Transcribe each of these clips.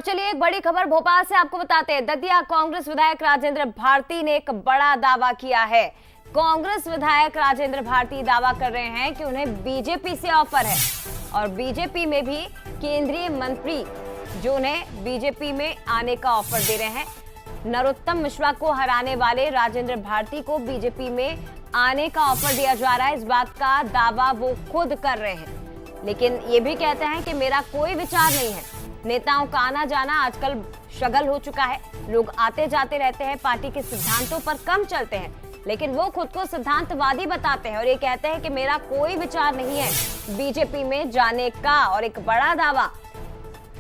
चलिए एक बड़ी खबर भोपाल से आपको बताते हैं। दतिया कांग्रेस विधायक राजेंद्र भारती ने एक बड़ा दावा किया है। कांग्रेस विधायक राजेंद्र भारती दावा कर रहे हैं कि उन्हें बीजेपी से ऑफर है और बीजेपी में भी केंद्रीय मंत्री जो उन्हें बीजेपी में आने का ऑफर दे रहे हैं। नरोत्तम मिश्रा को हराने वाले राजेंद्र भारती को बीजेपी में आने का ऑफर दिया जा रहा है। इस बात का दावा वो खुद कर रहे हैं, लेकिन ये भी कहते हैं कि मेरा कोई विचार नहीं है। नेताओं का आना जाना आजकल शगल हो चुका है, लोग आते जाते रहते हैं, पार्टी के सिद्धांतों पर कम चलते हैं, लेकिन वो खुद को सिद्धांतवादी बताते हैं और ये कहते हैं कि मेरा कोई विचार नहीं है बीजेपी में जाने का। और एक बड़ा दावा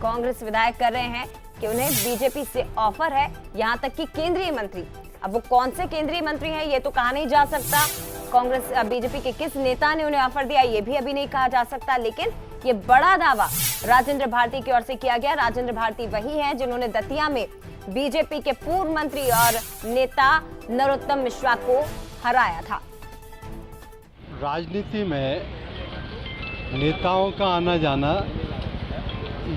कांग्रेस विधायक कर रहे हैं कि उन्हें बीजेपी से ऑफर है, यहां तक कि केंद्रीय मंत्री। अब वो कौन से केंद्रीय मंत्री हैं ये तो कहा नहीं जा सकता। कांग्रेस बीजेपी के किस नेता ने उन्हें ऑफर दिया ये भी अभी नहीं कहा जा सकता, लेकिन ये बड़ा दावा राजेंद्र भारती की ओर से किया गया। राजेंद्र भारती वही हैं जिन्होंने दतिया में बीजेपी के पूर्व मंत्री और नेता नरोत्तम मिश्रा को हराया था। राजनीति में नेताओं का आना जाना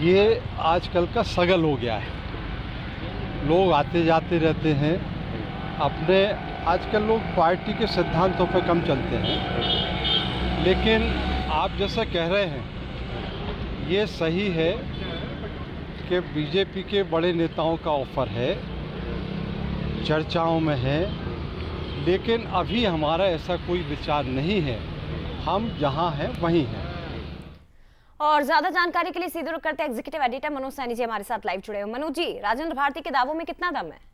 ये आजकल का शगल हो गया है। लोग आते जाते रहते हैं, अपने आजकल लोग पार्टी के सिद्धांतों पर कम चलते हैं। लेकिन आप जैसा कह रहे हैं ये सही है कि बीजेपी के बड़े नेताओं का ऑफर है, चर्चाओं में है, लेकिन अभी हमारा ऐसा कोई विचार नहीं है। हम जहां हैं वहीं हैं। और ज्यादा जानकारी के लिए सीधे रुख करते हैं एग्जीक्यूटिव एडिटर मनोज सैनी जी हमारे साथ लाइव जुड़े हुए। मनोज जी, राजेंद्र भारती के दावों में कितना दम है?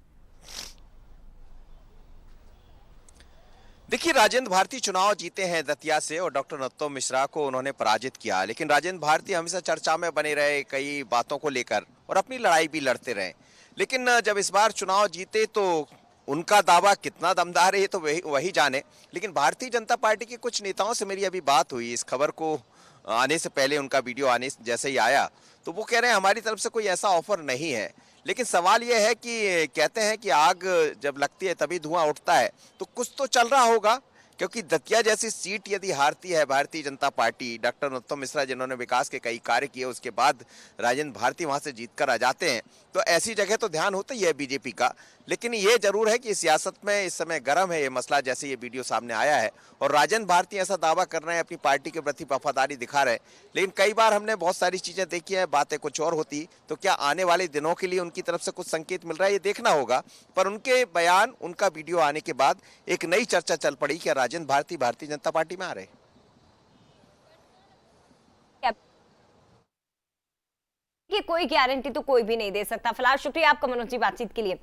देखिए, राजेंद्र भारती चुनाव जीते हैं दतिया से और डॉक्टर नरोत्तम मिश्रा को उन्होंने पराजित किया, लेकिन राजेंद्र भारती हमेशा चर्चा में बने रहे कई बातों को लेकर और अपनी लड़ाई भी लड़ते रहे। लेकिन जब इस बार चुनाव जीते तो उनका दावा कितना दमदार है ये तो वही जाने। लेकिन भारतीय जनता पार्टी के कुछ नेताओं से मेरी अभी बात हुई, इस खबर को आने से पहले उनका वीडियो आने जैसे ही आया तो वो कह रहे हैं हमारी तरफ से कोई ऐसा ऑफर नहीं है। लेकिन सवाल यह है कि कहते हैं कि आग जब लगती है तभी धुआं उठता है, तो कुछ तो चल रहा होगा, क्योंकि दतिया जैसी सीट यदि हारती है भारतीय जनता पार्टी, डॉक्टर नरोत्तम मिश्रा जिन्होंने विकास के कई कार्य किए उसके बाद राजेंद्र भारती वहां से जीतकर आ जाते हैं, तो ऐसी जगह तो ध्यान होता ही है बीजेपी का। लेकिन ये जरूर है कि सियासत में इस समय गर्म है ये मसला, जैसे ये वीडियो सामने आया है और राजेंद्र भारती ऐसा दावा कर रहे हैं, अपनी पार्टी के प्रति वफादारी दिखा रहे हैं। लेकिन कई बार हमने बहुत सारी चीजें देखी है, बातें कुछ और होती, तो क्या आने वाले दिनों के लिए उनकी तरफ से कुछ संकेत मिल रहा है ये देखना होगा। पर उनके बयान, उनका वीडियो आने के बाद एक नई चर्चा चल पड़ी कि राजेंद्र भारती भारतीय जनता पार्टी में आ रहे। कोई गारंटी तो कोई भी नहीं दे सकता। फिलहाल शुक्रिया आपका मनोज जी बातचीत के लिए।